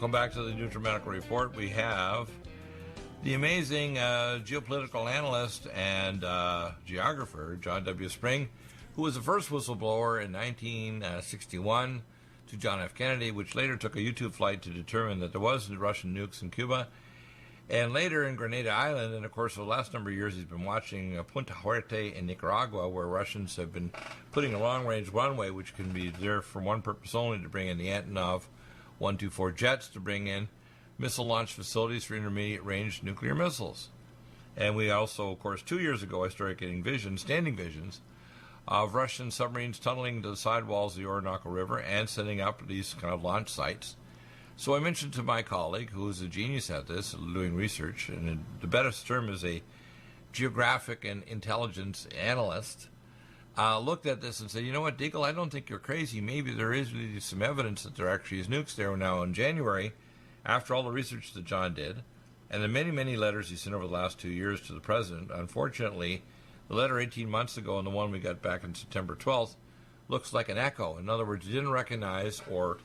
Welcome back to the NutriMedical Report. We have the amazing geopolitical analyst and geographer, John W. Spring, who was the first whistleblower in 1961 to John F. Kennedy, which later took a YouTube flight to determine that there was Russian nukes in Cuba. And later in Grenada Island, and of course for the last number of years he's been watching Punta Huerte in Nicaragua, where Russians have been putting a long-range runway, which can be there for one purpose only, to bring in the Antonov 124 jets, to bring in missile launch facilities for intermediate-range nuclear missiles. And we also, of course, 2 years ago, I started getting standing visions, of Russian submarines tunneling to the sidewalls of the Orinoco River and setting up these kind of launch sites. So I mentioned to my colleague, who is a genius at this, doing research, and the best term is a geographic and intelligence analyst, looked at this and said, you know what, Deagle, I don't think you're crazy. Maybe there is really some evidence that there actually is nukes there. Now, in January, after all the research that John did, and the many, many letters he sent over the last 2 years to the president, unfortunately, the letter 18 months ago and the one we got back on September 12th looks like an echo. In other words, he didn't recognize or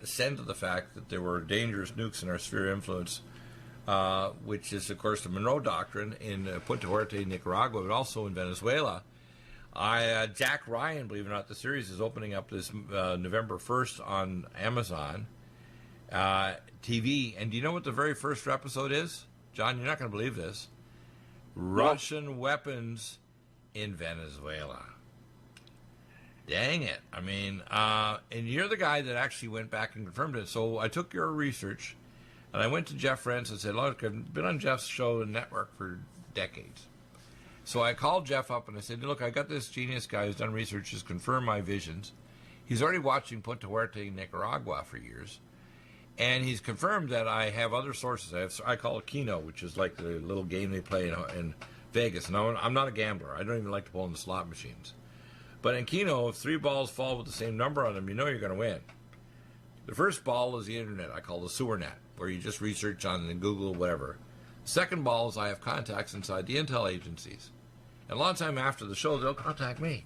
ascend to the fact that there were dangerous nukes in our sphere of influence, which is, of course, the Monroe Doctrine in Punta Huerte, Nicaragua, but also in Venezuela. Jack Ryan, believe it or not, the series is opening up this November 1st on Amazon TV. And do you know what the very first episode is? John, you're not going to believe this. Russian weapons in Venezuela. Dang it. I mean, and you're the guy that actually went back and confirmed it. So I took your research, and I went to Jeff Rentz and said, look, I've been on Jeff's show and network for decades. So I called Jeff up and I said, look, I got this genius guy who's done research, has confirmed my visions. He's already watching Punta Huerte, Nicaragua for years. And he's confirmed that I have other sources. I call it Keno, which is like the little game they play in Vegas. And I'm not a gambler. I don't even like to pull in the slot machines. But in Keno, if 3 balls fall with the same number on them, you know you're going to win. The first ball is the internet. I call the sewer net, where you just research on Google or whatever. The second ball is I have contacts inside the intel agencies. And a lot of time after the show, they'll contact me.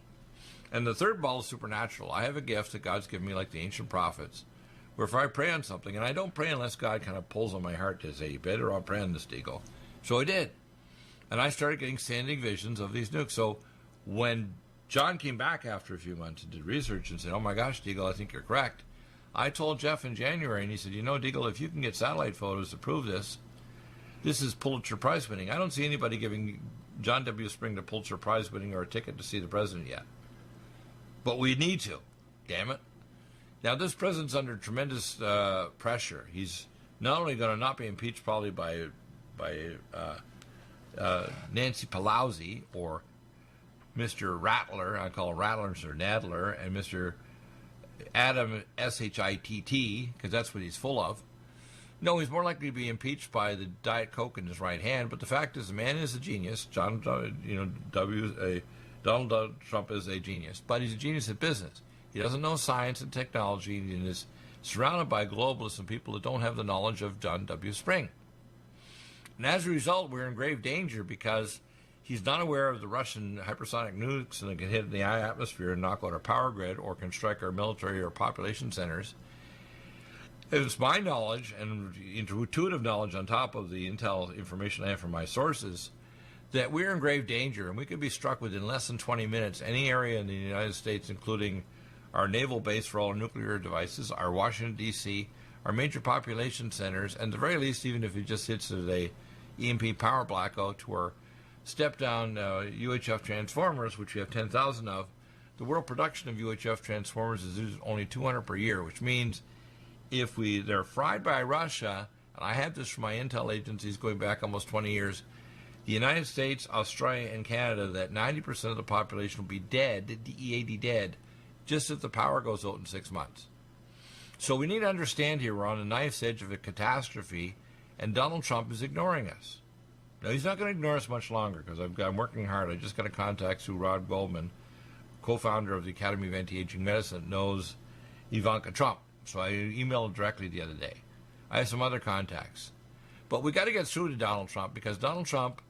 And the third ball is supernatural. I have a gift that God's given me, like the ancient prophets, where if I pray on something, and I don't pray unless God kind of pulls on my heart to say, you better not pray on this, Deagle. So I did. And I started getting standing visions of these nukes. So when John came back after a few months and did research and said, oh my gosh, Deagle, I think you're correct, I told Jeff in January, and he said, you know, Deagle, if you can get satellite photos to prove this, this is Pulitzer Prize winning. I don't see anybody giving John W. Spring the Pulitzer Prize winning or a ticket to see the president yet. But we need to, damn it. Now, this president's under tremendous pressure. He's not only going to not be impeached probably by Nancy Pelosi or Mr. Rattler, I call him Rattler, Mr. Nadler, and Mr. Adam Shitt, because that's what he's full of. No, he's more likely to be impeached by the Diet Coke in his right hand. But the fact is, the man is a genius. Donald Trump is a genius, but he's a genius at business. He doesn't know science and technology, and is surrounded by globalists and people that don't have the knowledge of John W. Spring. And as a result, we're in grave danger because he's not aware of the Russian hypersonic nukes that can hit the atmosphere and knock out our power grid or can strike our military or population centers. It's my knowledge and intuitive knowledge on top of the intel information I have from my sources that we're in grave danger, and we could be struck within less than 20 minutes. Any area in the United States, including our naval base for all our nuclear devices, our Washington, D.C., our major population centers, and at the very least, even if it just hits a EMP power blackout to our step-down UHF transformers, which we have 10,000 of, the world production of UHF transformers is only 200 per year, which means if they're fried by Russia, and I have this from my intel agencies going back almost 20 years, the United States, Australia, and Canada, that 90% of the population will be dead, D-E-A-D, dead, just if the power goes out in 6 months. So we need to understand here we're on the knife's edge of a catastrophe, and Donald Trump is ignoring us. Now, he's not going to ignore us much longer because I'm working hard. I just got a contact through Rod Goldman, co-founder of the Academy of Anti-Aging Medicine, knows Ivanka Trump. So I emailed him directly the other day. I have some other contacts. But we got to get through to Donald Trump because Donald Trump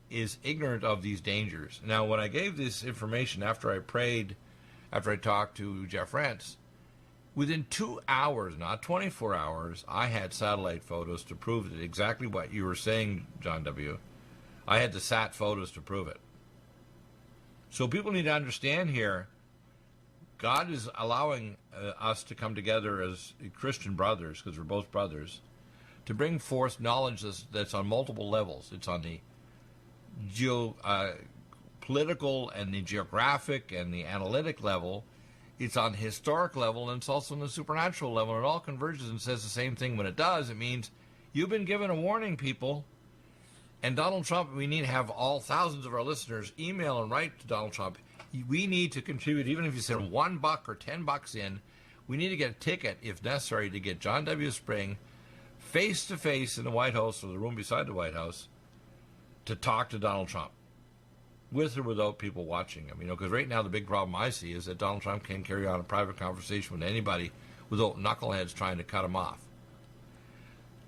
is ignorant of these dangers. Now, when I gave this information after I talked to Jeff Rentz, Within 2 hours, not 24 hours, I had satellite photos to prove it, exactly what you were saying, John W. I had the sat photos to prove it. So people need to understand here, God is allowing us to come together as Christian brothers, because we're both brothers, to bring forth knowledge that's on multiple levels. It's on the political and the geographic and the analytic level. It's on the historic level, and it's also on the supernatural level. And it all converges and says the same thing. When it does, it means you've been given a warning, people. And Donald Trump, we need to have all thousands of our listeners email and write to Donald Trump. We need to contribute, even if you send $1 or $10 in, we need to get a ticket, if necessary, to get John W. Spring face-to-face in the White House or the room beside the White House to talk to Donald Trump, with or without people watching him. Because right now the big problem I see is that Donald Trump can't carry on a private conversation with anybody without knuckleheads trying to cut him off.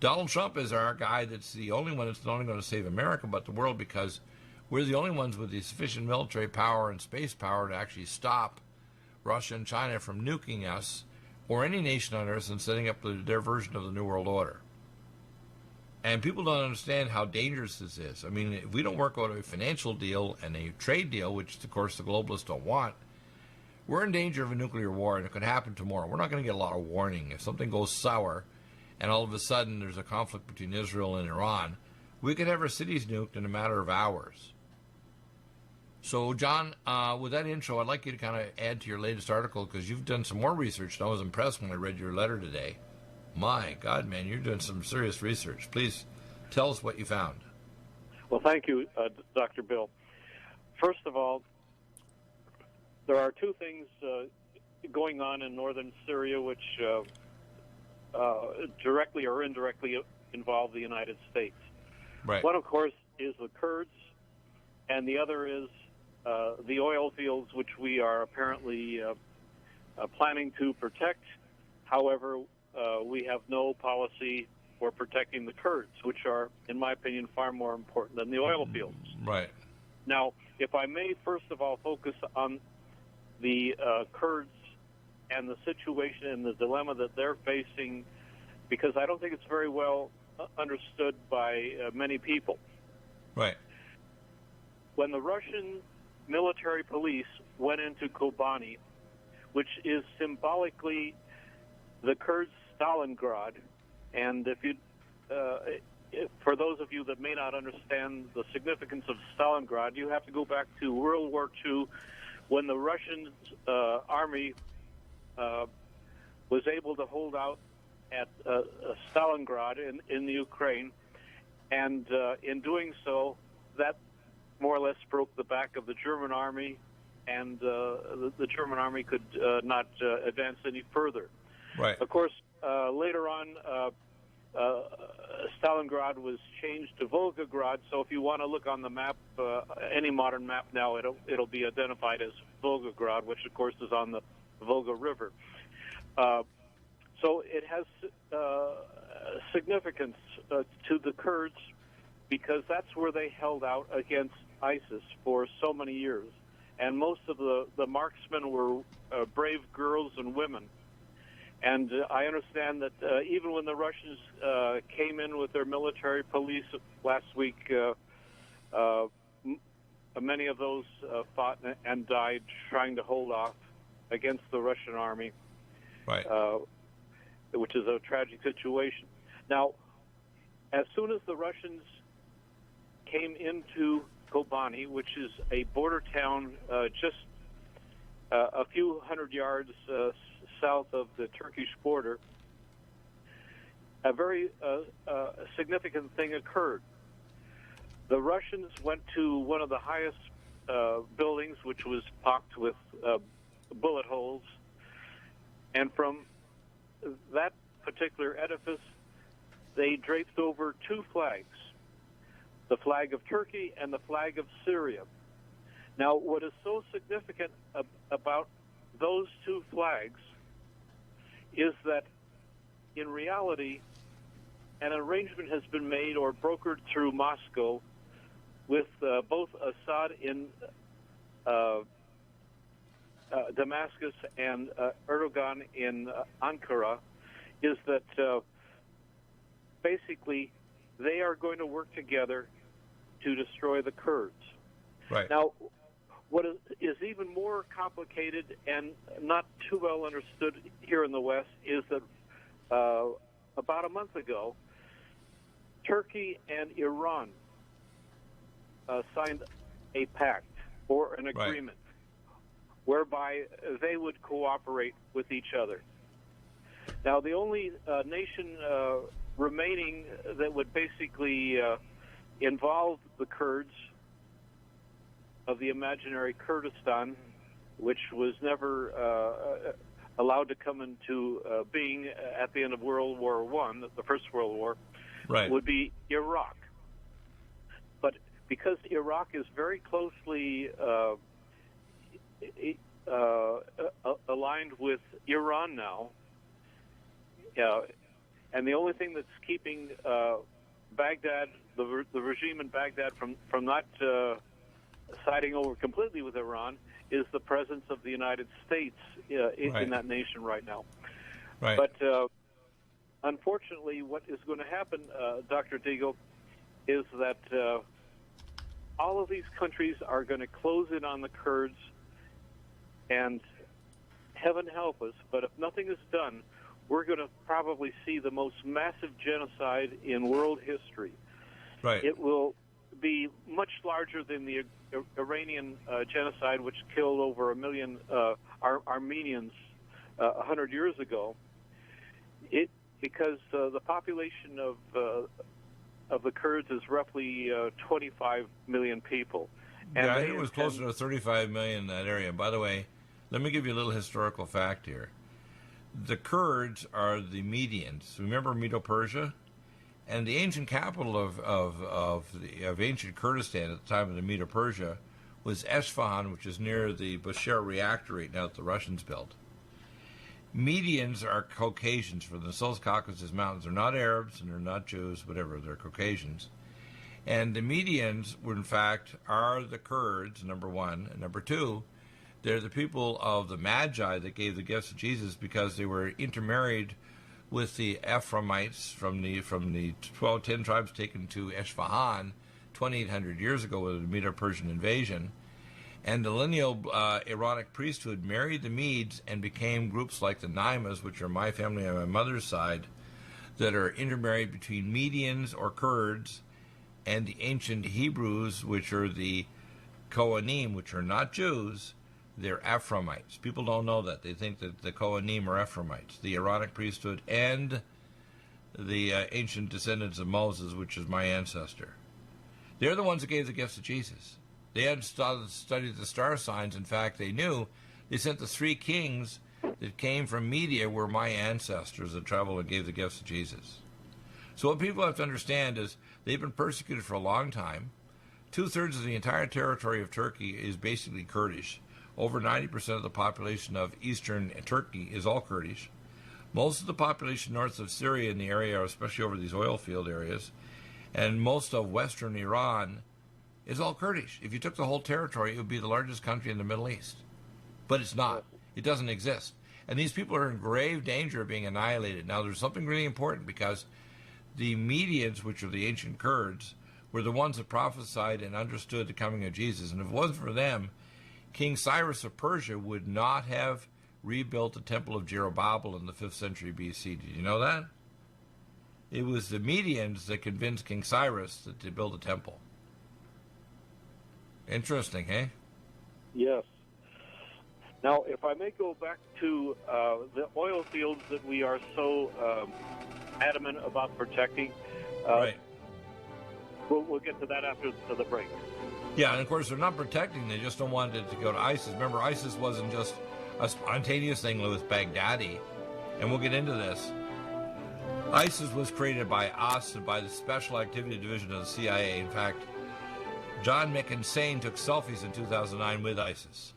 Donald Trump is our guy that's the only one that's not only going to save America but the world, because we're the only ones with the sufficient military power and space power to actually stop Russia and China from nuking us or any nation on Earth and setting up their version of the New World Order. And people don't understand how dangerous this is. If we don't work out a financial deal and a trade deal, which, of course, the globalists don't want, we're in danger of a nuclear war, and it could happen tomorrow. We're not going to get a lot of warning. If something goes sour and all of a sudden there's a conflict between Israel and Iran, we could have our cities nuked in a matter of hours. So, John, with that intro, I'd like you to kind of add to your latest article, because you've done some more research, and I was impressed when I read your letter today. My God, man, you're doing some serious research. Please tell us what you found. Well, thank you, Dr. Bill. First of all, there are two things going on in northern Syria which directly or indirectly involve the United States. Right. One, of course, is the Kurds, and the other is the oil fields, which we are apparently planning to protect. However, we have no policy for protecting the Kurds, which are, in my opinion, far more important than the oil fields. Right. Now, if I may, first of all, focus on the Kurds and the situation and the dilemma that they're facing, because I don't think it's very well understood by many people. Right. When the Russian military police went into Kobani, which is symbolically the Kurds' Stalingrad, and for those of you that may not understand the significance of Stalingrad, you have to go back to World War II, when the Russian army was able to hold out at Stalingrad in the Ukraine, and in doing so, that more or less broke the back of the German army, and the German army could not advance any further. Right. Of course, later on, Stalingrad was changed to Volgograd. So if you want to look on the map, any modern map now, it'll be identified as Volgograd, which of course is on the Volga River. So it has significance to the Kurds, because that's where they held out against ISIS for so many years. And most of the marksmen were brave girls and women. And I understand that even when the Russians came in with their military police last week, many of those fought and died trying to hold off against the Russian army, right. Which is a tragic situation. Now, as soon as the Russians came into Kobani, which is a border town just a few hundred yards south of the Turkish border, a very significant thing occurred. The Russians went to one of the highest buildings, which was pocked with bullet holes, and from that particular edifice, they draped over two flags, the flag of Turkey and the flag of Syria. Now, what is so significant about those two flags is that, in reality, an arrangement has been made or brokered through Moscow with both Assad in Damascus and Erdogan in Ankara is that basically they are going to work together to destroy the Kurds. Right. Now, what is even more complicated and not too well understood here in the West is that about a month ago, Turkey and Iran signed a pact or an agreement whereby they would cooperate with each other. Now, the only nation remaining that would basically involve the Kurds of the imaginary Kurdistan, which was never allowed to come into being at the end of World War I, the First World War, would be Iraq. But because Iraq is very closely aligned with Iran now, and the only thing that's keeping Baghdad, the regime in Baghdad, from not siding over completely with Iran is the presence of the United States in that nation right now. But unfortunately, what is going to happen, Dr. Deagle, is that all of these countries are going to close in on the Kurds, and heaven help us, but if nothing is done, we're going to probably see the most massive genocide in world history. It will be much larger than the Iranian genocide, which killed over 1 million Armenians 100 years ago. Because the population of the Kurds is roughly 25 million people. And I think it was closer to 35 million in that area. By the way, let me give you a little historical fact here. The Kurds are the Medians. Remember Medo-Persia? And the ancient capital of ancient Kurdistan at the time of the Medo-Persia was Esfahan, which is near the Bushehr reactor right now that the Russians built. Medians are Caucasians from the South Caucasus Mountains. They're not Arabs and they're not Jews, whatever. They're Caucasians. And the Medians, were, in fact, are the Kurds, number one. And number two, they're the people of the Magi that gave the gifts of Jesus because they were intermarried with the Ephraimites from the 10 tribes taken to Esfahan 2,800 years ago with the Medo-Persian invasion. And the lineal Aaronic priesthood married the Medes and became groups like the Naimas, which are my family on my mother's side, that are intermarried between Medians or Kurds and the ancient Hebrews, which are the Kohanim, which are not Jews. They're Ephraimites. People don't know that. They think that the Kohanim are Ephraimites, the Aaronic priesthood, and the ancient descendants of Moses, which is my ancestor. They're the ones that gave the gifts of Jesus. They hadn't studied the star signs. In fact, they knew. They sent the 3 kings that came from Media were my ancestors that traveled and gave the gifts of Jesus. So what people have to understand is they've been persecuted for a long time. 2/3 of the entire territory of Turkey is basically Kurdish. Over 90% of the population of eastern Turkey is all Kurdish. Most of the population north of Syria in the area, especially over these oil field areas, and most of western Iran is all Kurdish. If you took the whole territory, it would be the largest country in the Middle East. But it's not. It doesn't exist. And these people are in grave danger of being annihilated. Now, there's something really important because the Medians, which are the ancient Kurds, were the ones that prophesied and understood the coming of Jesus. And if it wasn't for them, King Cyrus of Persia would not have rebuilt the Temple of Zerubbabel in the 5th century BC. Did you know that? It was the Medians that convinced King Cyrus to build a temple. Interesting, hey? Yes. Now, if I may go back to the oil fields that we are so adamant about protecting, we'll get to that after the break. Yeah, and of course, they're not protecting. They just don't want it to go to ISIS. Remember, ISIS wasn't just a spontaneous thing with Baghdadi, and we'll get into this. ISIS was created by us and by the Special Activity Division of the CIA. In fact, John McInsane took selfies in 2009 with ISIS.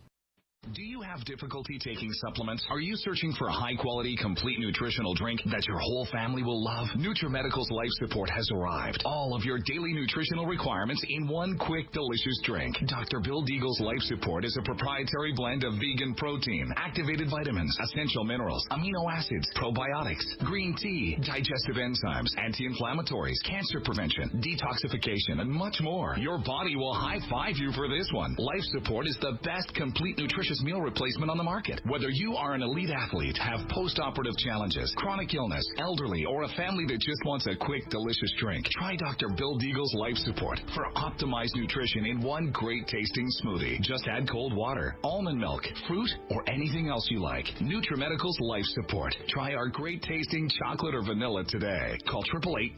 Do you have difficulty taking supplements? Are you searching for a high-quality, complete nutritional drink that your whole family will love? NutriMedical's Life Support has arrived. All of your daily nutritional requirements in one quick, delicious drink. Dr. Bill Deagle's Life Support is a proprietary blend of vegan protein, activated vitamins, essential minerals, amino acids, probiotics, green tea, digestive enzymes, anti-inflammatories, cancer prevention, detoxification, and much more. Your body will high-five you for this one. Life Support is the best complete nutritious meal replacement on the market. Whether you are an elite athlete, have post-operative challenges, chronic illness, elderly, or a family that just wants a quick, delicious drink, try Dr. Bill Deagle's Life Support for optimized nutrition in one great tasting smoothie. Just add cold water, almond milk, fruit, or anything else you like. NutriMedical's Life Support. Try our great tasting chocolate or vanilla today. Call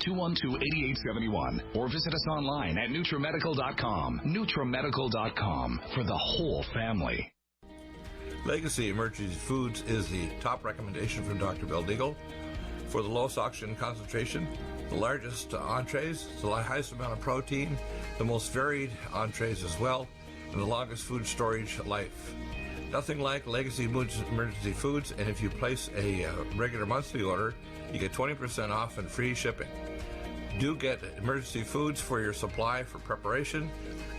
888-212-8871 or visit us online at NutriMedical.com. NutriMedical.com for the whole family. Legacy Emergency Foods is the top recommendation from Dr. Bill Deagle for the lowest oxygen concentration, the largest entrees, the highest amount of protein, the most varied entrees as well, and the longest food storage life. Nothing like Legacy Emergency Foods, and if you place a regular monthly order, you get 20% off and free shipping. Do get emergency foods for your supply for preparation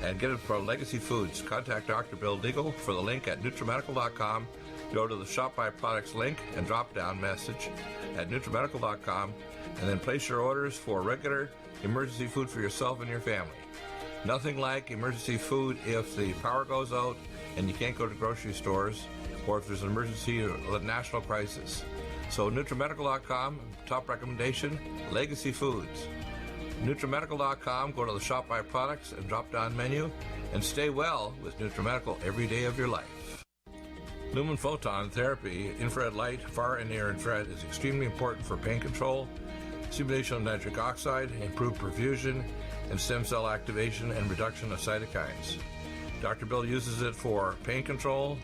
and get it from Legacy Foods. Contact Dr. Bill Deagle for the link at NutriMedical.com. Go to the Shop by Products link and drop down message at NutriMedical.com and then place your orders for regular emergency food for yourself and your family. Nothing like emergency food if the power goes out and you can't go to grocery stores or if there's an emergency or a national crisis. So NutriMedical.com, top recommendation, Legacy Foods. NutriMedical.com, go to the Shop by Products and drop down menu and stay well with NutriMedical every day of your life. Lumen photon therapy, infrared light, far and near infrared, is extremely important for pain control, stimulation of nitric oxide, improved perfusion, and stem cell activation and reduction of cytokines. Dr. Bill uses it for pain control,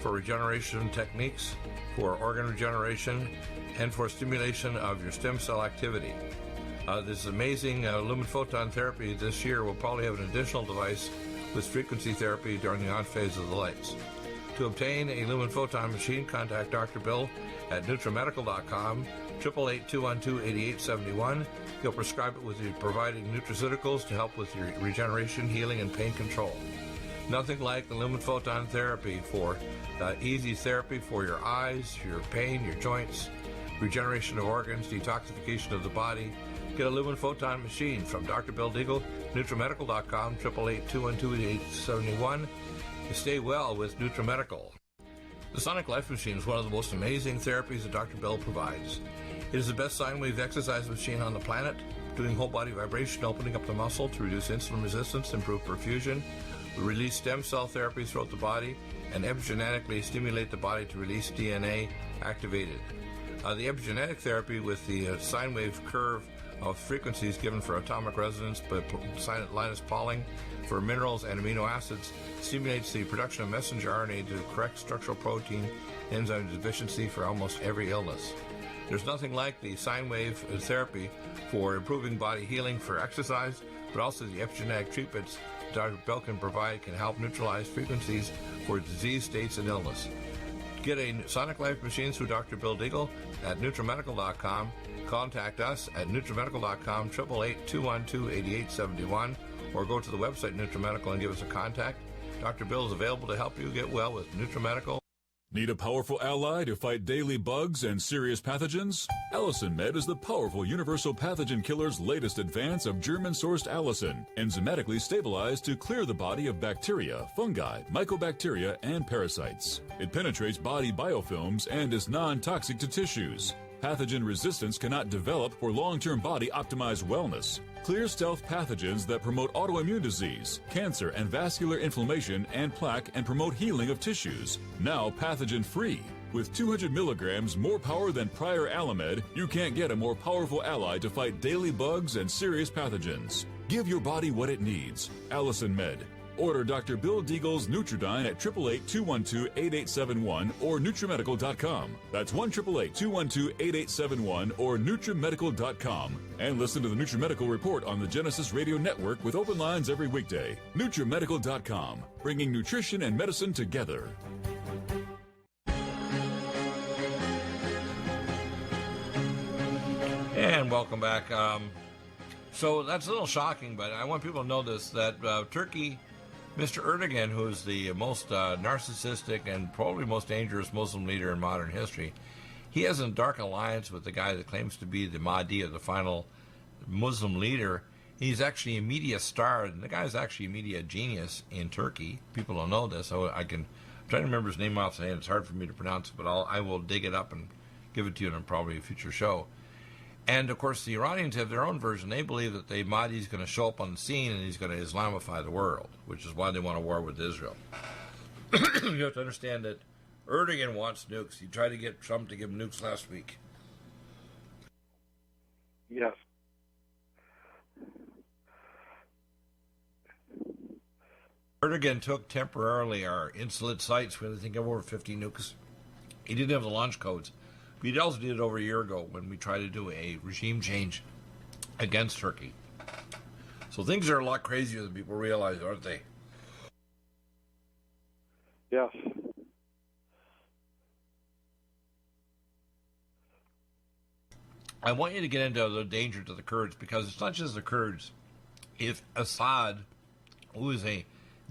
for regeneration techniques, for organ regeneration, and for stimulation of your stem cell activity. This amazing lumen photon therapy this year will probably have an additional device with frequency therapy during the on phase of the lights. To obtain a lumen photon machine, contact Dr. Bill at NutriMedical.com, 888-212-8871. He'll prescribe it with you providing nutraceuticals to help with your regeneration, healing, and pain control. Nothing like the lumen photon therapy for easy therapy for your eyes, your pain, your joints, regeneration of organs, detoxification of the body. Get a lumen photon machine from Dr. Bill Deagle, NutriMedical.com, 888-212-8871. Stay well with NutriMedical. The Sonic Life Machine is one of the most amazing therapies that Dr. Bill provides. It is the best sine wave exercise machine on the planet, doing whole body vibration, opening up the muscle to reduce insulin resistance, improve perfusion, release stem cell therapies throughout the body, and epigenetically stimulate the body to release DNA activated. The epigenetic therapy with the sine wave curve of frequencies given for atomic resonance, but Linus Pauling for minerals and amino acids stimulates the production of messenger RNA to correct structural protein enzyme deficiency for almost every illness. There's nothing like the sine wave therapy for improving body healing for exercise, but also the epigenetic treatments Dr. Bill can provide can help neutralize frequencies for disease states and illness. Get a Sonic Life machine through Dr. Bill Deagle at NutriMedical.com. Contact us at NutriMedical.com, 888-212-8871, or go to the website NutriMedical and give us a contact. Dr. Bill is available to help you get well with NutriMedical. Need a powerful ally to fight daily bugs and serious pathogens? Allicin Med is the powerful universal pathogen killer's latest advance of German-sourced allicin, enzymatically stabilized to clear the body of bacteria, fungi, mycobacteria, and parasites. It penetrates body biofilms and is non-toxic to tissues. Pathogen resistance cannot develop for long-term body-optimized wellness. Clear stealth pathogens that promote autoimmune disease, cancer, and vascular inflammation and plaque and promote healing of tissues. Now pathogen-free. With 200 milligrams more power than prior Alamed, you can't get a more powerful ally to fight daily bugs and serious pathogens. Give your body what it needs. Allicin Med. Order Dr. Bill Deagle's Nutridyne at 888-212-8871 or NutriMedical.com. That's 1-888-212-8871 or NutriMedical.com. And listen to the NutriMedical Report on the Genesis Radio Network with open lines every weekday. NutriMedical.com, bringing nutrition and medicine together. And welcome back. So that's a little shocking, but I want people to know this, that Turkey, Mr. Erdogan, who's the most narcissistic and probably most dangerous Muslim leader in modern history, he has a dark alliance with the guy that claims to be the Mahdi, or the final Muslim leader. He's actually a media star, and the guy's actually a media genius in Turkey. People don't know this, so I'm trying to remember his name off the hand. It's hard for me to pronounce it, but I will dig it up and give it to you in probably a future show. And, of course, the Iranians have their own version. They believe that the Mahdi is going to show up on the scene and he's going to Islamify the world, which is why they want a war with Israel. You have to understand that Erdogan wants nukes. He tried to get Trump to give him nukes last week. Yes. Erdogan took temporarily our insulet sites where they think of over 50 nukes. He didn't have the launch codes. We also did it over a year ago when we tried to do a regime change against Turkey. So things are a lot crazier than people realize, aren't they? Yes. I want you to get into the danger to the Kurds, because it's not just the Kurds. If Assad, who is a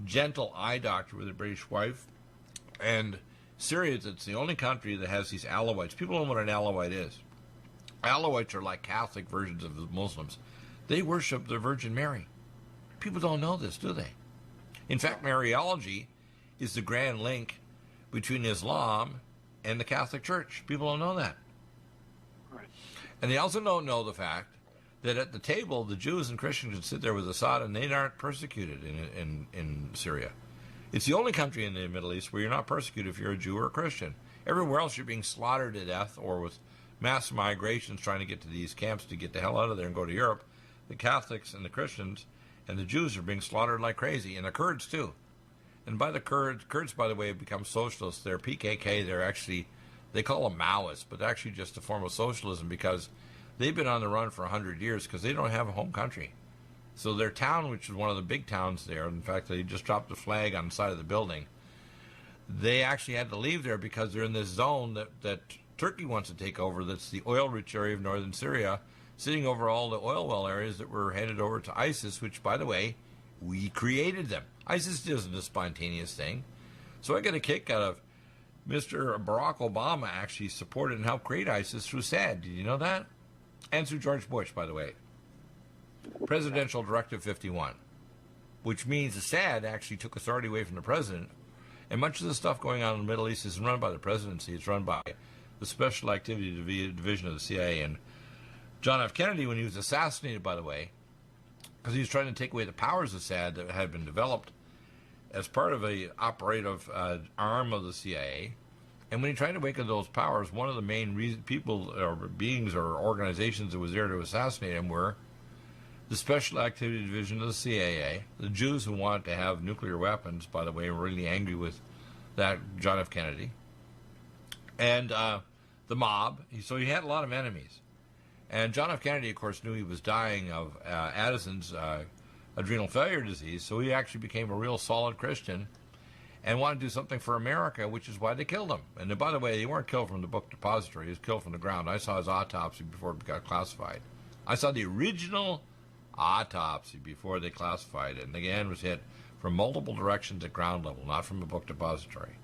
gentle eye doctor with a British wife, and Syria, it's the only country that has these Alawites. People don't know what an Alawite is. Alawites are like Catholic versions of the Muslims. They worship the Virgin Mary. People don't know this, do they? In fact, Mariology is the grand link between Islam and the Catholic Church. People don't know that. Right. And they also don't know the fact that at the table, the Jews and Christians can sit there with Assad and they aren't persecuted in Syria. It's the only country in the Middle East where you're not persecuted if you're a Jew or a Christian. Everywhere else you're being slaughtered to death, or with mass migrations trying to get to these camps to get the hell out of there and go to Europe. The Catholics and the Christians and the Jews are being slaughtered like crazy, and the Kurds too. And by the Kurds, by the way, have become socialists. They're PKK. They're actually, they call them Maoists, but actually just a form of socialism, because they've been on the run for 100 years because they don't have a home country. So their town, which is one of the big towns there, in fact, they just dropped the flag on the side of the building. They actually had to leave there because they're in this zone that Turkey wants to take over. That's the oil-rich area of northern Syria, sitting over all the oil well areas that were handed over to ISIS, which, by the way, we created them. ISIS isn't a spontaneous thing. So I get a kick out of Mr. Barack Obama actually supported and helped create ISIS through SAD. Did you know that? And through George Bush, by the way. Presidential Directive 51, which means Assad actually took authority away from the president, and much of the stuff going on in the Middle East isn't run by the presidency, it's run by the Special Activity Division of the CIA. And John F. Kennedy, when he was assassinated, by the way, because he was trying to take away the powers of Assad that had been developed as part of a operative arm of the CIA, and when he tried to awaken those powers, one of the main people or beings or organizations that was there to assassinate him were the Special Activity Division of the CIA, the Jews who wanted to have nuclear weapons, by the way, were really angry with that John F. Kennedy, and the mob. So he had a lot of enemies. And John F. Kennedy, of course, knew he was dying of Addison's adrenal failure disease, so he actually became a real solid Christian and wanted to do something for America, which is why they killed him. And by the way, they weren't killed from the book depository. He was killed from the ground. I saw his autopsy before it got classified. I saw the original autopsy before they classified it, and the hand was hit from multiple directions at ground level, not from a book depository.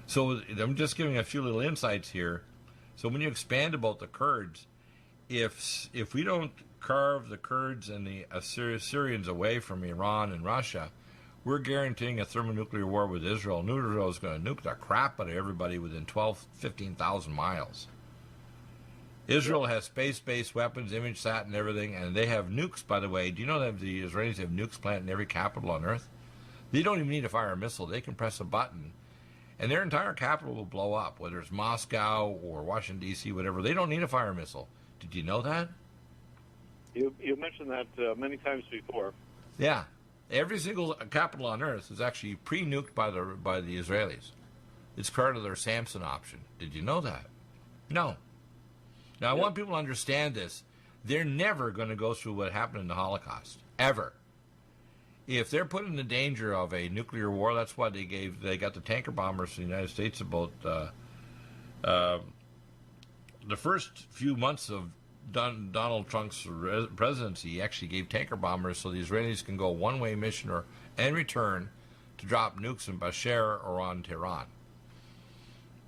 So I'm just giving a few little insights here. So when you expand about the Kurds, if we don't carve the Kurds and the Syrians away from Iran and Russia, we're guaranteeing a thermonuclear war with Israel. Israel is going to nuke the crap out of everybody within 15,000 miles. Israel has space-based weapons, ImageSat and everything, and they have nukes, by the way. Do you know that the Israelis have nukes planted in every capital on Earth? They don't even need to fire a missile. They can press a button, and their entire capital will blow up, whether it's Moscow or Washington, D.C., whatever. They don't need to fire a missile. Did you know that? You mentioned that many times before. Yeah. Every single capital on Earth is actually pre-nuked by the Israelis. It's part of their Samson option. Did you know that? No. Now, I want people to understand this. They're never going to go through what happened in the Holocaust, ever. If they're put in the danger of a nuclear war, that's why they got the tanker bombers in the United States about the first few months of Donald Trump's presidency, he actually gave tanker bombers so the Israelis can go one-way mission and return to drop nukes in Bashar or on Tehran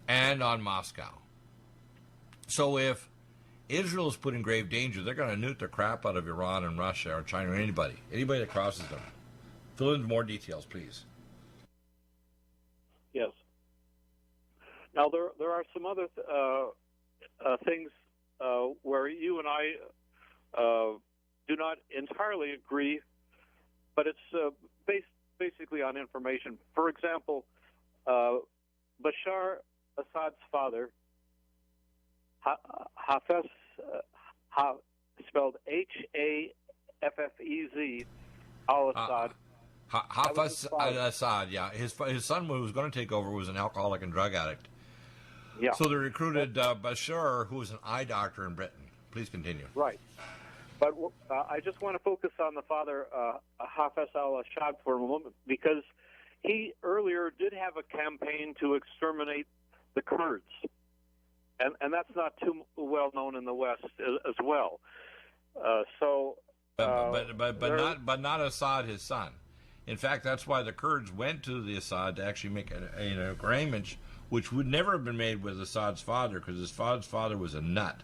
and on Moscow. So if Israel is put in grave danger, they're going to nuke the crap out of Iran and Russia or China or anybody that crosses them. Fill in more details, please. Yes. Now, there are some other things where you and I do not entirely agree, but it's basically on information. For example, Bashar Assad's father, Hafez, spelled Haffez al-Assad. Hafez al-Assad, yeah. His son, who was going to take over, was an alcoholic and drug addict. Yeah. So they recruited Bashar, who was an eye doctor in Britain. Please continue. Right. But I just want to focus on the father, Hafez al-Assad, for a moment, because he earlier did have a campaign to exterminate the Kurds. And that's not too well known in the West as well. But not Assad, his son. In fact, that's why the Kurds went to the Assad to actually make an agreement, which would never have been made with Assad's father, because his father was a nut.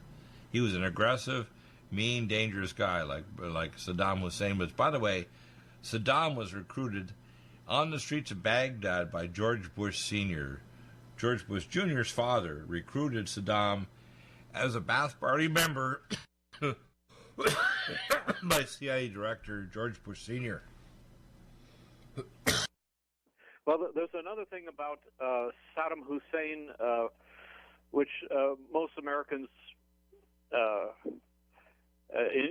He was an aggressive, mean, dangerous guy like Saddam Hussein was. By the way, Saddam was recruited on the streets of Baghdad by George Bush Sr. George Bush Jr.'s father recruited Saddam as a Ba'ath Party member by CIA Director George Bush Sr. Well, there's another thing about Saddam Hussein, which most Americans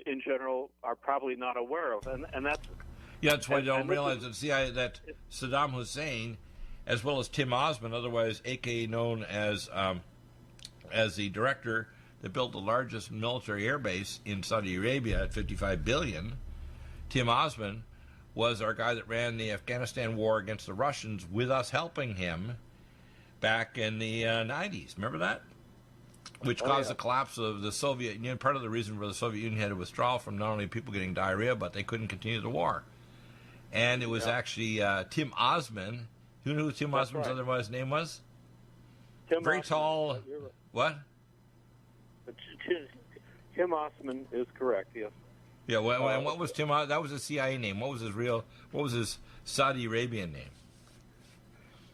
in general are probably not aware of, and that's... Yeah, that's why they don't realize that CIA, that Saddam Hussein, as well as Tim Osman, otherwise a.k.a. known as the director that built the largest military air base in Saudi Arabia at $55 billion, Tim Osman was our guy that ran the Afghanistan war against the Russians with us helping him back in the 90s. Remember that? Which caused the collapse of the Soviet Union. Part of the reason for the Soviet Union had to withdraw from not only people getting diarrhea, but they couldn't continue the war. And it was actually Tim Osman. Who knew who Tim Osman's otherwise name was? Very tall. What? Tim Osman is correct, yes. Yeah, and what was Tim? That was a CIA name. What was his Saudi Arabian name?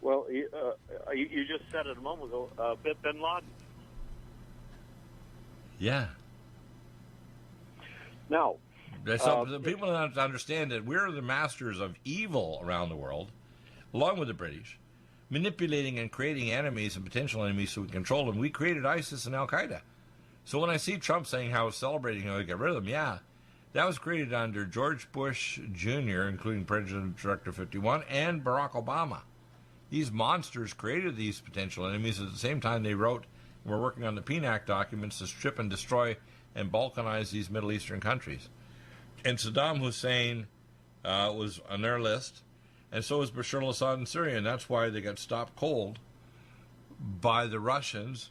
Well, you just said it a moment ago. Bin Laden. Yeah. Now, so people don't have to understand that we're the masters of evil around the world, along with the British, manipulating and creating enemies and potential enemies so we control them. We created ISIS and Al Qaeda. So when I see Trump saying how he's celebrating how we get rid of them, yeah. That was created under George Bush Jr., including President Director 51, and Barack Obama. These monsters created these potential enemies. At the same time, they wrote, we're working on the PNAC documents to strip and destroy and balkanize these Middle Eastern countries. And Saddam Hussein was on their list, and so was Bashar al-Assad in Syria, and that's why they got stopped cold by the Russians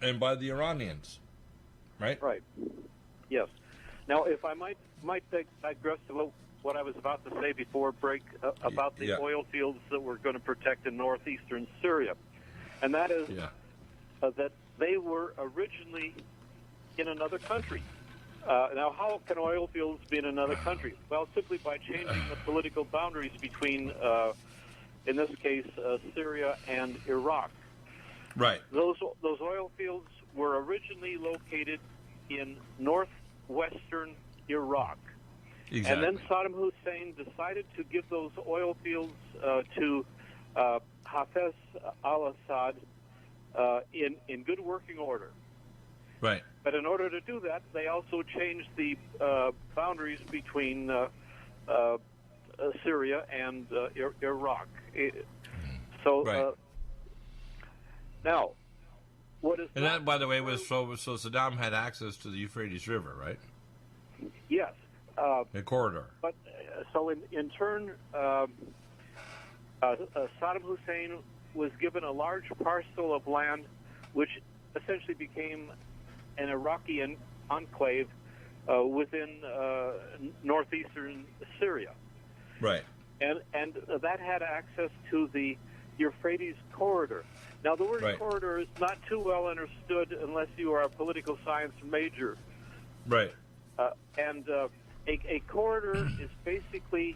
and by the Iranians. Right? Right. Yes. Now, if I might digress to what I was about to say before break about the oil fields that we're going to protect in northeastern Syria, and that is that they were originally in another country. Now, how can oil fields be in another country? Well, simply by changing the political boundaries between, in this case, Syria and Iraq. Right. Those oil fields were originally located in northwestern Iraq. Exactly. And then Saddam Hussein decided to give those oil fields to Hafez al-Assad in good working order. Right. But in order to do that, they also changed the boundaries between Syria and Iraq. So now, what is and that, by the way, was so Saddam had access to the Euphrates River, right? Yes. The corridor. But so in turn, Saddam Hussein was given a large parcel of land, which essentially became an Iraqi enclave within northeastern Syria. Right. And that had access to the Euphrates corridor. Now, the word corridor is not too well understood unless you are a political science major. Right. And a corridor is basically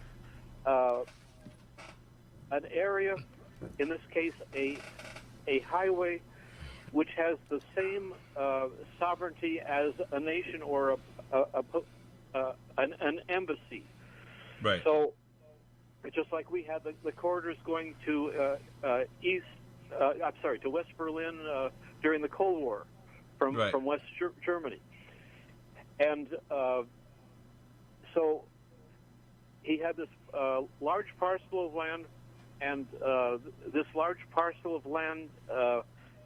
an area, in this case, a highway, which has the same sovereignty as a nation or an embassy. Right. So, just like we had the corridors going to to West Berlin during the Cold War from West Germany, and so he had this large parcel of land, and this large parcel of land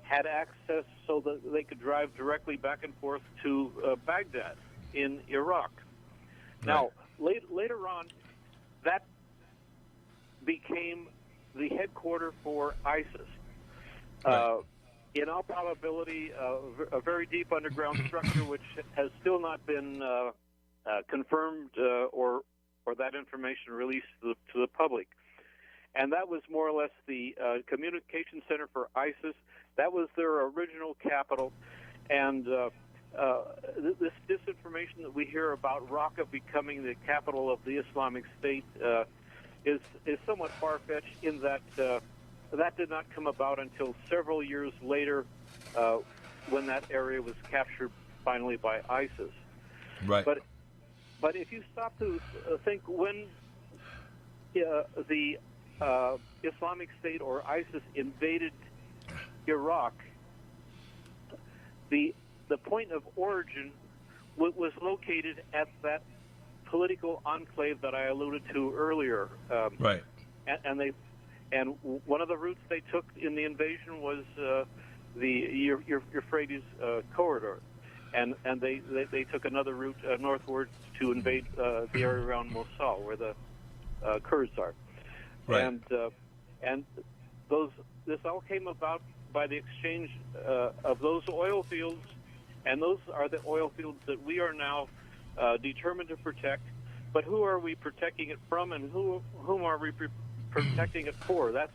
had access so that they could drive directly back and forth to Baghdad in Iraq. Now, later on, that became the headquarters for ISIS. In all probability, a very deep underground structure, which has still not been confirmed or that information released to the public. And that was more or less the communication center for ISIS. That was their original capital. And this disinformation that we hear about Raqqa becoming the capital of the Islamic State is somewhat far-fetched in that that did not come about until several years later when that area was captured finally by ISIS. Right. But if you stop to think when the Islamic State or ISIS invaded Iraq, the point of origin was located at that political enclave that I alluded to earlier. Right. And one of the routes they took in the invasion was the Euphrates corridor, and they took another route northward to invade the area around Mosul, where the Kurds are. Right. And this all came about by the exchange of those oil fields, and those are the oil fields that we are now determined to protect. But who are we protecting it from, and whom are we protecting it for? That's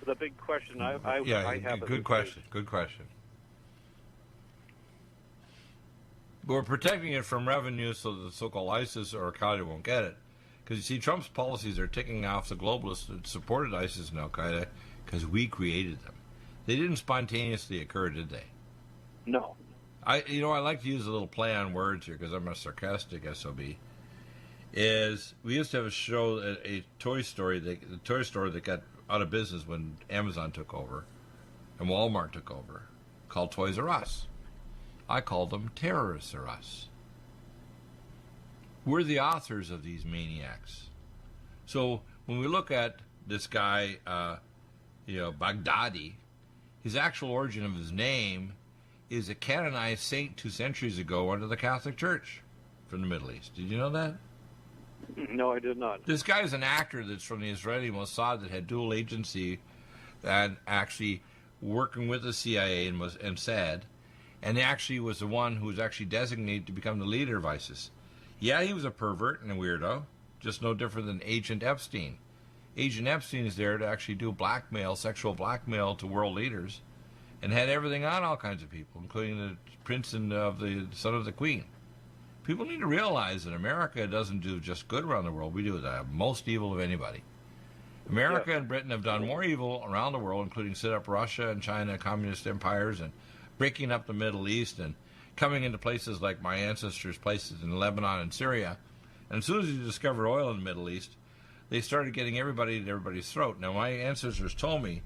the big question. I have. Good question. Good question. We're protecting it from revenue so the so-called ISIS or Al-Qaeda won't get it. Because, you see, Trump's policies are ticking off the globalists that supported ISIS and Al-Qaeda because we created them. They didn't spontaneously occur, did they? No. I like to use a little play on words here because I'm a sarcastic SOB. Is we used to have a show, a toy store that got out of business when Amazon took over and Walmart took over, called Toys R Us. I called them Terrorists R Us. We're the authors of these maniacs. So when we look at this guy, Baghdadi, his actual origin of his name is a canonized saint 2 centuries ago under the Catholic Church from the Middle East. Did you know that? No, I did not. This guy is an actor that's from the Israeli Mossad that had dual agency and actually working with the CIA and Mossad, and actually was the one who was actually designated to become the leader of ISIS. Yeah, he was a pervert and a weirdo, just no different than Agent Epstein. Agent Epstein is there to actually do blackmail, sexual blackmail to world leaders, and had everything on all kinds of people, including the prince and the son of the queen. People need to realize that America doesn't do just good around the world. We do the most evil of anybody. America and Britain have done more evil around the world, including set up Russia and China, communist empires, and breaking up the Middle East and coming into places like my ancestors' places in Lebanon and Syria. And as soon as you discovered oil in the Middle East, they started getting everybody at everybody's throat. Now, my ancestors told me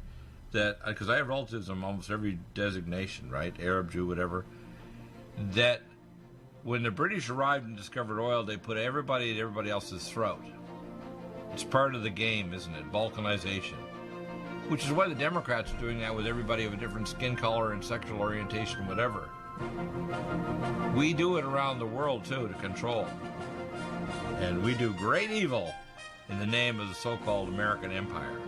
that, because I have relatives in almost every designation, right, Arab, Jew, whatever, that when the British arrived and discovered oil, they put everybody at everybody else's throat. It's part of the game, isn't it? Balkanization. Which is why the Democrats are doing that with everybody of a different skin color and sexual orientation, whatever. We do it around the world, too, to control. And we do great evil in the name of the so-called American empire.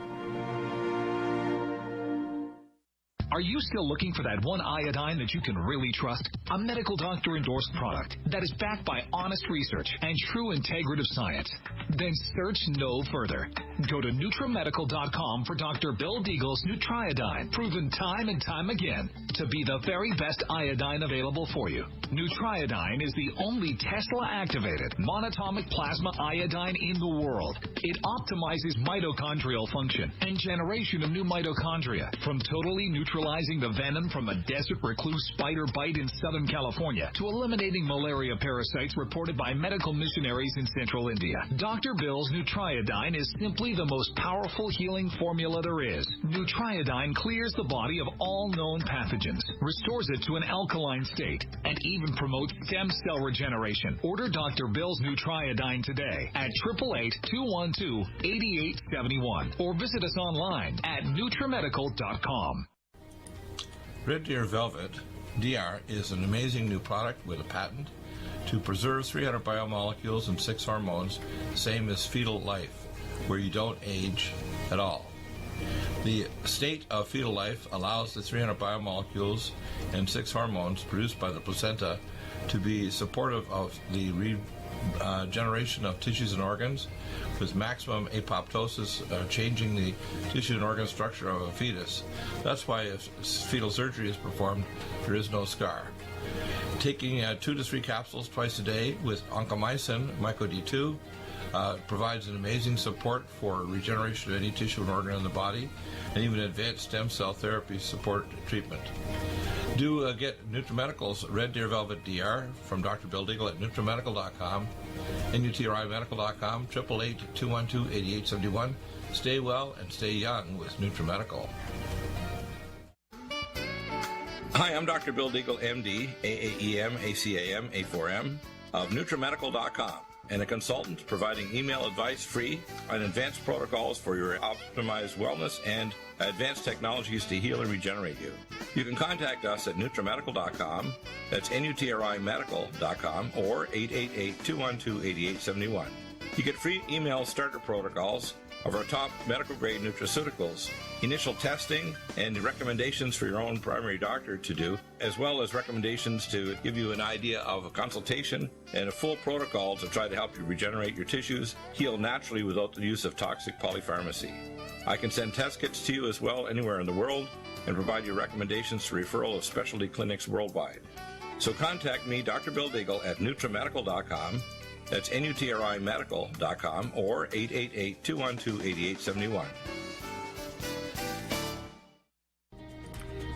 Are you still looking for that one iodine that you can really trust? A medical doctor endorsed product that is backed by honest research and true integrative science? Then search no further. Go to NutriMedical.com for Dr. Bill Deagle's Nutriodine, proven time and time again to be the very best iodine available for you. Nutriodine is the only Tesla-activated monatomic plasma iodine in the world. It optimizes mitochondrial function and generation of new mitochondria, from totally neutralizing the venom from a desert recluse spider bite in Southern California to eliminating malaria parasites reported by medical missionaries in Central India. Dr. Bill's Nutriodine is simply the most powerful healing formula there is. Nutriodine clears the body of all known pathogens, restores it to an alkaline state, and even promotes stem cell regeneration. Order Dr. Bill's Nutriodine today at 888-212-8871 or visit us online at NutriMedical.com. Red Deer Velvet DR is an amazing new product with a patent to preserve 300 biomolecules and 6 hormones, same as fetal life, where you don't age at all. The state of fetal life allows the 300 biomolecules and 6 hormones produced by the placenta to be supportive of the regeneration of tissues and organs, with maximum apoptosis, changing the tissue and organ structure of a fetus. That's why if fetal surgery is performed, there is no scar. Taking 2 to 3 capsules twice a day with oncomycin, myco-D2, provides an amazing support for regeneration of any tissue and organ in the body, and even advanced stem cell therapy support treatment. Do get NutriMedical's Red Deer Velvet DR from Dr. Bill Deagle at NutriMedical.com, NutriMedical.com, 888-212-8871. Stay well and stay young with NutriMedical. Hi, I'm Dr. Bill Deagle, MD, AAEM, ACAM, A4M, of NutriMedical.com, and a consultant providing email advice free on advanced protocols for your optimized wellness and advanced technologies to heal and regenerate you. You can contact us at NutriMedical.com, that's NutriMedical.com, or 888-212-8871. You get free email starter protocols of our top medical-grade nutraceuticals, initial testing, and recommendations for your own primary doctor to do, as well as recommendations to give you an idea of a consultation and a full protocol to try to help you regenerate your tissues, heal naturally without the use of toxic polypharmacy. I can send test kits to you as well anywhere in the world and provide you recommendations to referral of specialty clinics worldwide. So contact me, Dr. Bill Deagle, at NutriMedical.com. That's NutriMedical.com, or 888-212-8871.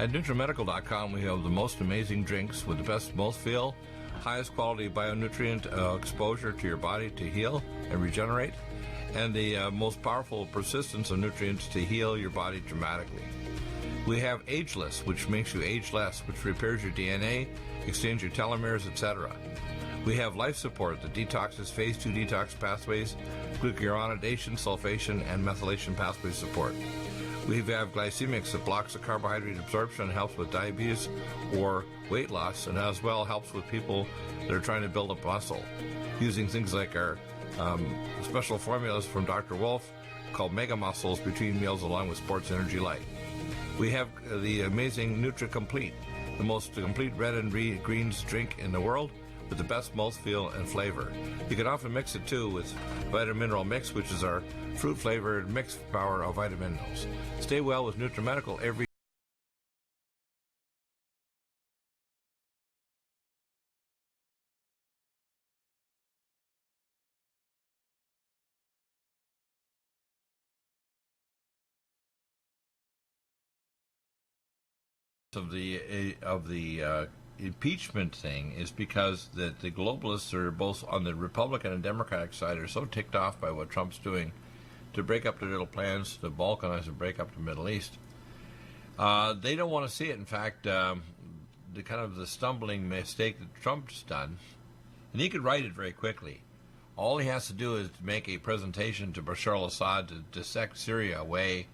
At NutriMedical.com, we have the most amazing drinks with the best mouthfeel, highest quality bionutrient exposure to your body to heal and regenerate, and the most powerful persistence of nutrients to heal your body dramatically. We have Ageless, which makes you age less, which repairs your DNA, extends your telomeres, etc. We have Life Support that detoxes phase 2 detox pathways, glucuronidation, sulfation, and methylation pathway support. We have Glycemics that blocks the carbohydrate absorption and helps with diabetes or weight loss, and as well helps with people that are trying to build up muscle, using things like our special formulas from Dr. Wolf called Mega Muscles between meals along with Sports Energy Light. We have the amazing Nutri-Complete, the most complete red and greens drink in the world, with the best mouthfeel and flavor. You can often mix it too with Vitamin Mineral Mix, which is our fruit-flavored mixed power of vitamin minerals. Stay well with NutriMedical every of the impeachment thing is because the globalists are both on the Republican and Democratic side are so ticked off by what Trump's doing to break up their little plans to balkanize and break up the Middle East. They don't want to see it. In fact, the stumbling mistake that Trump's done, and he could write it very quickly. All he has to do is to make a presentation to Bashar al-Assad to dissect Syria away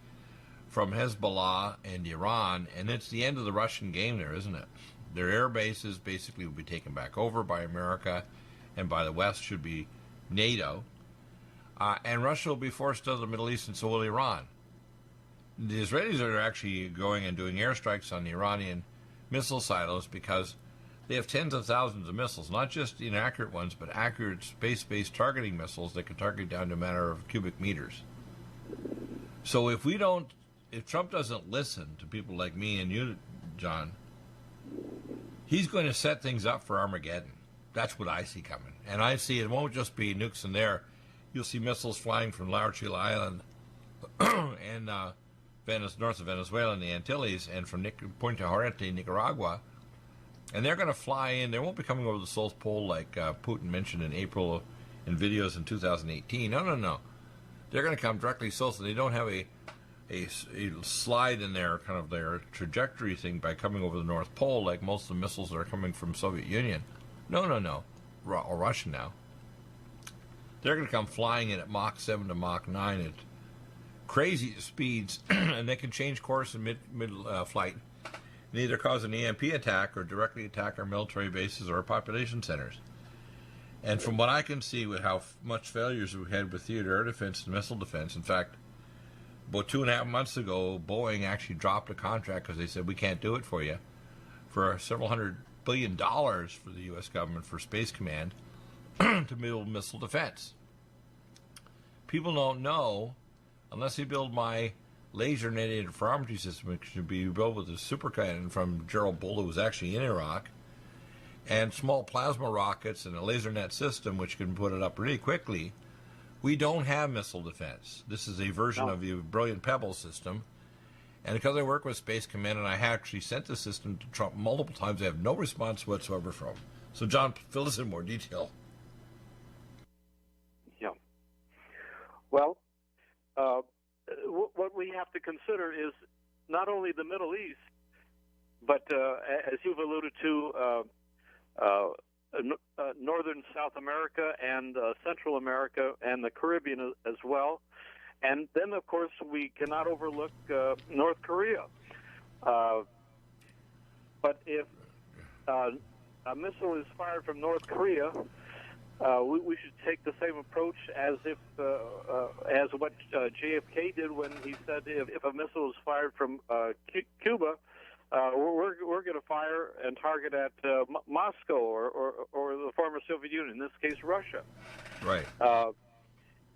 from Hezbollah and Iran, and it's the end of the Russian game there, isn't it? Their air bases basically will be taken back over by America, and by the West should be NATO, and Russia will be forced out of the Middle East, and so will Iran. the Israelis are actually going and doing airstrikes on the Iranian missile silos because they have tens of thousands of missiles, not just inaccurate ones, but accurate space-based targeting missiles that can target down to a matter of cubic meters. So if Trump doesn't listen to people like me and you, John, he's going to set things up for Armageddon. That's what I see coming. And I see it won't just be nukes in there. You'll see missiles flying from Laurel Island and north of Venezuela and the Antilles, and from Puerto Jarete, Nicaragua. And they're going to fly in. They won't be coming over the South Pole like Putin mentioned in April in videos in 2018. No. They're going to come directly south, and they don't have a slide in their kind of their trajectory thing by coming over the North Pole like most of the missiles that are coming from Soviet Union. No. Or Russia now. They're going to come flying in at Mach 7 to Mach 9 at crazy speeds, and they can change course in mid-flight and either cause an EMP attack or directly attack our military bases or our population centers. And from what I can see with how much failures we've had with theater air defense and missile defense, in fact, about 2.5 months ago, Boeing actually dropped a contract because they said, we can't do it for you, for several $100 billion for the U.S. government for Space Command to build missile defense. People don't know, unless they build my laser net interferometry system, which should be built with a super cannon from Gerald Bull, who was actually in Iraq, and small plasma rockets and a laser net system, which can put it up really quickly. We don't have missile defense. This is a version of the Brilliant Pebble system. And because I work with Space Command and I actually sent the system to Trump multiple times, I have no response whatsoever from him. So, John, fill us in more detail. Yeah. Well, what we have to consider is not only the Middle East, but as you've alluded to, Northern South America and Central America and the Caribbean as well. And then, of course, we cannot overlook North Korea. But if a missile is fired from North Korea, we should take the same approach as what JFK did when he said if a missile is fired from Cuba, we're going to fire and target at Moscow or the former Soviet Union, in this case Russia. Right.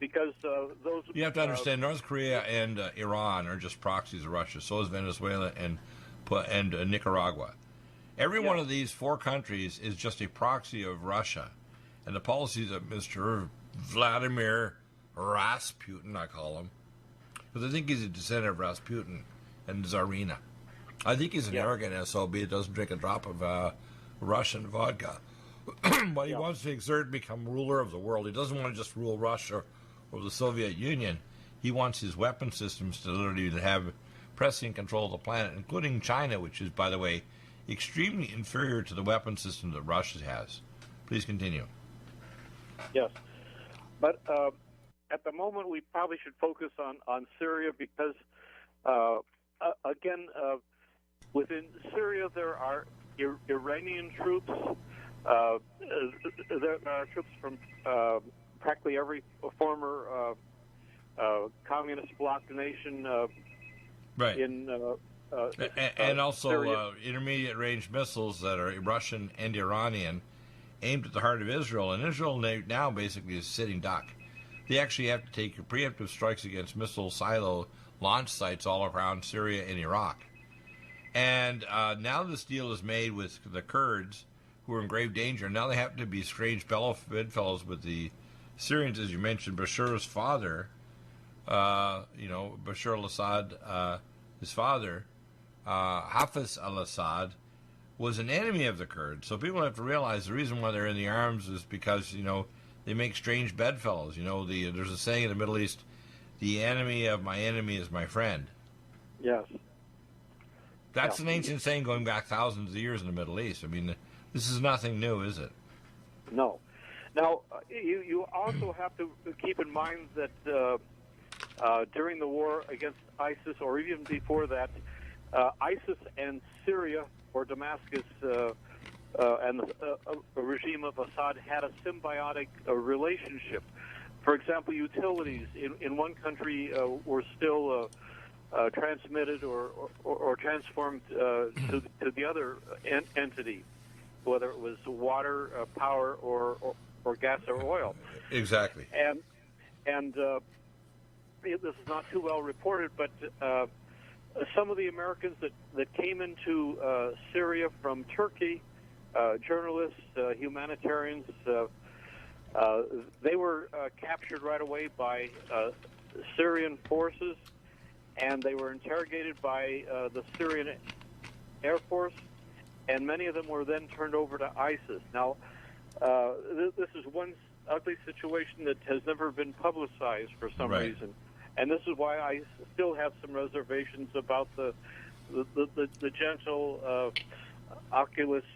Because those... You have to understand, North Korea and Iran are just proxies of Russia. So is Venezuela and Nicaragua. Every one of these four countries is just a proxy of Russia. And the policies of Mr. Vladimir Rasputin, I call him, because I think he's a descendant of Rasputin and Tsarina. I think he's an arrogant SOB that doesn't drink a drop of Russian vodka. But he wants to exert and become ruler of the world. He doesn't want to just rule Russia or the Soviet Union. He wants his weapon systems to literally have prescient control of the planet, including China, which is, by the way, extremely inferior to the weapon system that Russia has. Please continue. Yes. But at the moment, we probably should focus on Syria because, again, within Syria, there are Iranian troops. There are troops from practically every former communist bloc nation right. in and also Syria. Intermediate range missiles that are Russian and Iranian aimed at the heart of Israel. And Israel now basically is sitting duck. They actually have to take preemptive strikes against missile silo launch sites all around Syria and Iraq. And now this deal is made with the Kurds, who are in grave danger. Now they happen to be strange bedfellows with the Syrians, as you mentioned. Bashar's father, Bashar al-Assad, his father, Hafiz al-Assad, was an enemy of the Kurds. So people have to realize the reason why they're in the arms is because, they make strange bedfellows. There's a saying in the Middle East, the enemy of my enemy is my friend. Yes. That's an ancient saying going back thousands of years in the Middle East. I mean, this is nothing new, is it? No. Now, you also have to keep in mind that during the war against ISIS, or even before that, ISIS and Syria, or Damascus, and the regime of Assad had a symbiotic relationship. For example, utilities in one country were still transmitted or transformed to the other entity, whether it was water, power, or gas or oil. Exactly. And this is not too well reported, but some of the Americans that came into Syria from Turkey, journalists, humanitarians, they were captured right away by Syrian forces, and they were interrogated by the Syrian Air Force, and many of them were then turned over to ISIS. Now, this is one ugly situation that has never been publicized for some reason, and this is why I still have some reservations about the gentle oculist.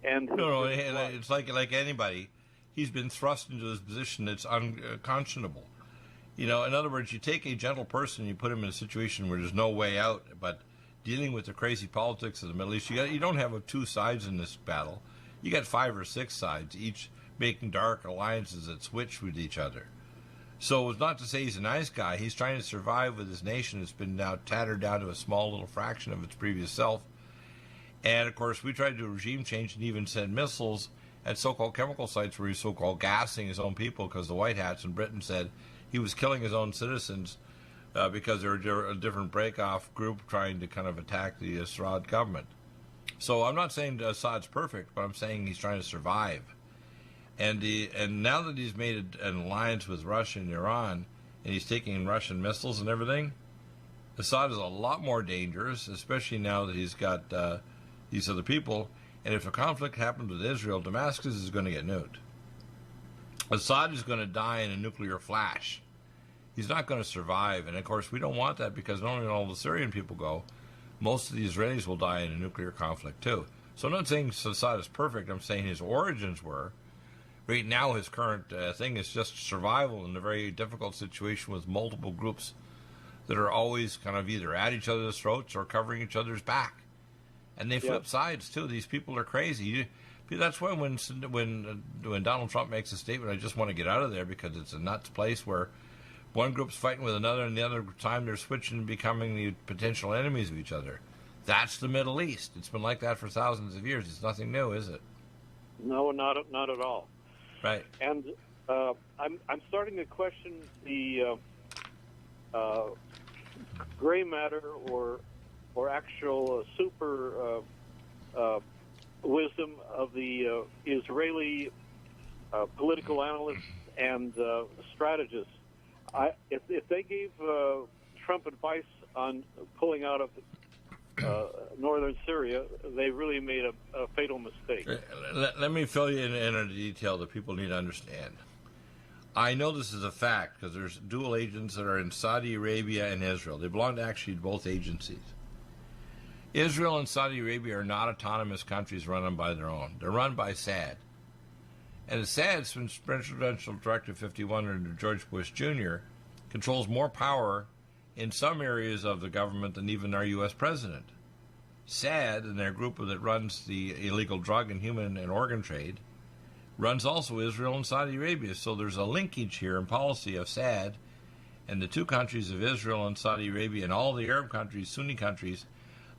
And no, it's like anybody. He's been thrust into this position that's unconscionable. In other words, you take a gentle person, you put him in a situation where there's no way out, but dealing with the crazy politics of the Middle East, you don't have two sides in this battle. You got 5 or 6 sides, each making dark alliances that switch with each other. So it's not to say he's a nice guy. He's trying to survive with his nation that's been now tattered down to a small little fraction of its previous self. And, of course, we tried to do a regime change and even send missiles at so-called chemical sites where he's so-called gassing his own people because the White Hats in Britain said he was killing his own citizens because they were a different break-off group trying to kind of attack the Assad government. So I'm not saying Assad's perfect, but I'm saying he's trying to survive. And now that he's made an alliance with Russia and Iran, and he's taking Russian missiles and everything, Assad is a lot more dangerous, especially now that he's got these other people. And if a conflict happens with Israel, Damascus is going to get nuked. Assad is going to die in a nuclear flash. He's not going to survive. And, of course, we don't want that because not only all the Syrian people go, most of the Israelis will die in a nuclear conflict, too. So I'm not saying Assad is perfect. I'm saying his origins were. Right now, his current thing is just survival in a very difficult situation with multiple groups that are always kind of either at each other's throats or covering each other's back. And they flip sides, too. These people are crazy. That's why when Donald Trump makes a statement, I just want to get out of there because it's a nuts place where one group's fighting with another and the other time they're switching and becoming the potential enemies of each other. That's the Middle East. It's been like that for thousands of years. It's nothing new, is it? No, not at all. Right. And I'm starting to question the gray matter or actual super wisdom of the Israeli political analysts and strategists. If they gave Trump advice on pulling out of northern Syria, they really made a fatal mistake. Let me fill you in a detail that people need to understand. I know this is a fact because there's dual agents that are in Saudi Arabia and Israel. They belong to actually both agencies. Israel and Saudi Arabia are not autonomous countries run by their own. They're run by SAD. And the SAD, since Presidential Directive 51 under George Bush Jr., controls more power in some areas of the government than even our U.S. president. SAD, and their group that runs the illegal drug and human and organ trade, runs also Israel and Saudi Arabia. So there's a linkage here in policy of SAD and the two countries of Israel and Saudi Arabia and all the Arab countries, Sunni countries,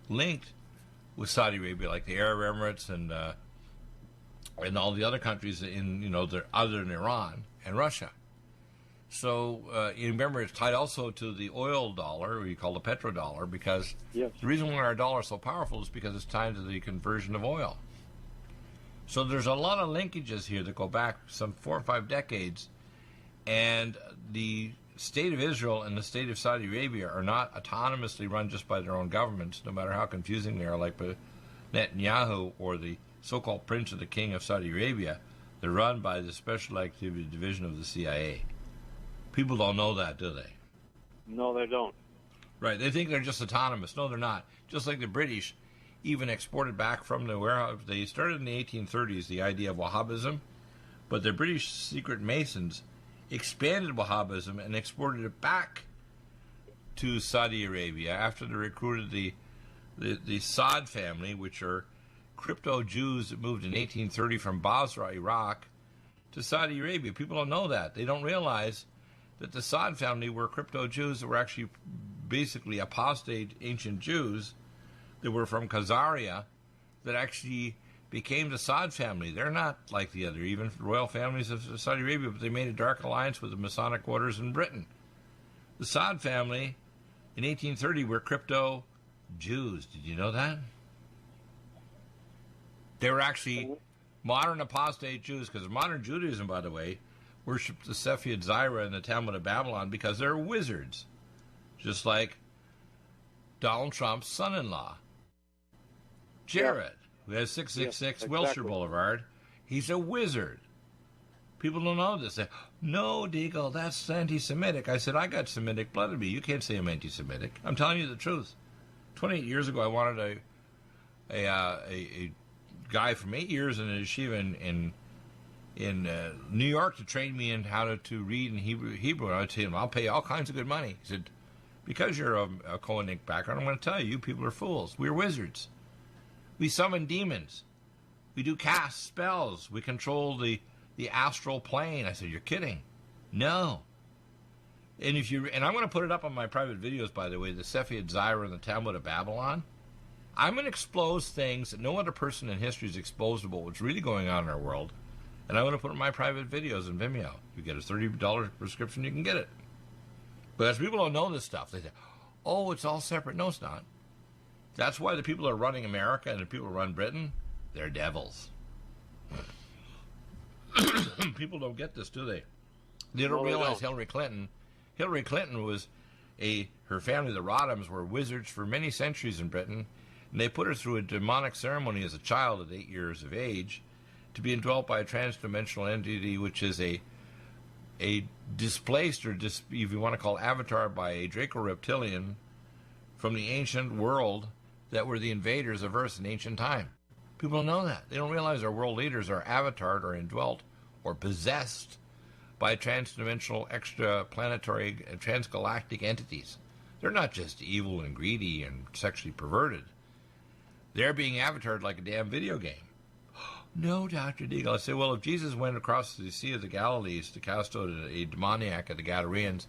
linked with Saudi Arabia, like the Arab Emirates and all the other countries other than Iran and Russia. So you remember it's tied also to the oil dollar, or we call the petrodollar, because the reason why our dollar is so powerful is because it's tied to the conversion of oil. So there's a lot of linkages here that go back some 4 or 5 decades, and the state of Israel and the state of Saudi Arabia are not autonomously run just by their own governments, no matter how confusing they are, like Netanyahu or the so-called Prince of the King of Saudi Arabia. They're run by the Special Activity Division of the CIA. People don't know that, do they? No, they don't. Right. They think they're just autonomous. No, they're not. Just like the British even exported back from the warehouse. They started in the 1830s, the idea of Wahhabism, but the British secret Masons expanded Wahhabism and exported it back to Saudi Arabia after they recruited the Saad family, which are crypto Jews that moved in 1830 from Basra, Iraq, to Saudi Arabia. People don't know that. They don't realize that the Saad family were crypto Jews that were actually basically apostate ancient Jews that were from Khazaria that actually became the Saud family. They're not like the other, even royal families of Saudi Arabia, but they made a dark alliance with the Masonic orders in Britain. The Saud family in 1830 were crypto Jews. Did you know that? They were actually modern apostate Jews, because modern Judaism, by the way, worshipped the Cepheid Zyra in the Talmud of Babylon because they're wizards, just like Donald Trump's son-in-law, Jared, who has 666 Wilshire Boulevard. He's a wizard. People don't know this. They say, no, Deagle, that's anti-Semitic. I said, I got Semitic blood in me. You can't say I'm anti-Semitic. I'm telling you the truth. 28 years ago, I wanted a guy from 8 years in a yeshiva in New York to train me in how to read in Hebrew. And I would tell him, I'll pay all kinds of good money. He said, because you're a Kohanic background, I'm going to tell you, you people are fools. We're wizards. We summon demons. We do cast spells. We control the astral plane. I said, you're kidding. No. And I'm going to put it up on my private videos, by the way, the Cepheid Zyra and the Talmud of Babylon. I'm going to expose things that no other person in history has exposed about what's really going on in our world. And I'm going to put it in my private videos in Vimeo. You get a $30 prescription, you can get it. But as people don't know this stuff, they say, oh, it's all separate. No, it's not. That's why the people that are running America and the people who run Britain, they're devils. People don't get this, do they? They don't realize Hillary Clinton was her family, the Rodhams, were wizards for many centuries in Britain, and they put her through a demonic ceremony as a child at 8 years of age to be indwelt by a transdimensional entity, which is a displaced, or if you want to call avatar, by a Draco-reptilian from the ancient world that were the invaders of Earth in ancient time. People don't know that. They don't realize our world leaders are avatared or indwelt or possessed by transdimensional, extraplanetary, transgalactic entities. They're not just evil and greedy and sexually perverted. They're being avatared like a damn video game. No, Dr. Deagle. I say, well, if Jesus went across the Sea of the Galilees to cast out a demoniac at the Gadareans,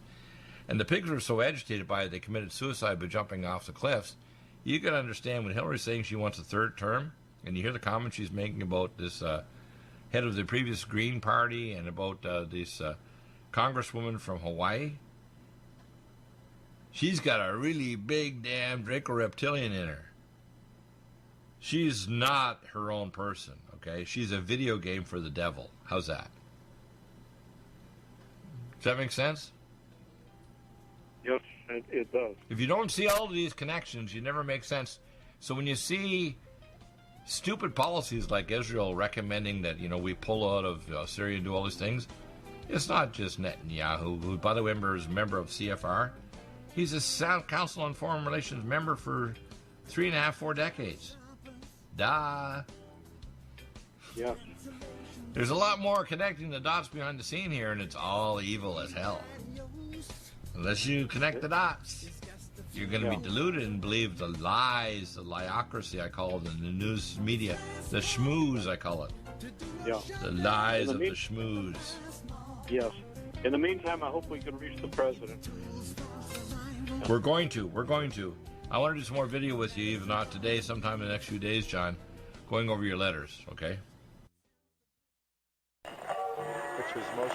and the pigs were so agitated by it they committed suicide by jumping off the cliffs, you can understand when Hillary's saying she wants a third term, and you hear the comments she's making about this head of the previous Green Party and about this congresswoman from Hawaii. She's got a really big damn Draco-reptilian in her. She's not her own person, okay? She's a video game for the devil. How's that? Does that make sense? Yes, it does. If you don't see all of these connections, you never make sense. So when you see stupid policies like Israel recommending that, we pull out of Syria and do all these things, it's not just Netanyahu, who, by the way, is a member of CFR. He's a Council on Foreign Relations member for 3.5, 4 decades. Duh. Yes. There's a lot more connecting the dots behind the scene here, and it's all evil as hell. Unless you connect the dots, you're going to be deluded and believe the lies, the liocracy, I call it, in the news media, the schmooze, I call it. Yeah. The lies of the schmooze. Yes. In the meantime, I hope we can reach the president. We're going to. I want to do some more video with you, if not today, sometime in the next few days, John, going over your letters, okay? Which was most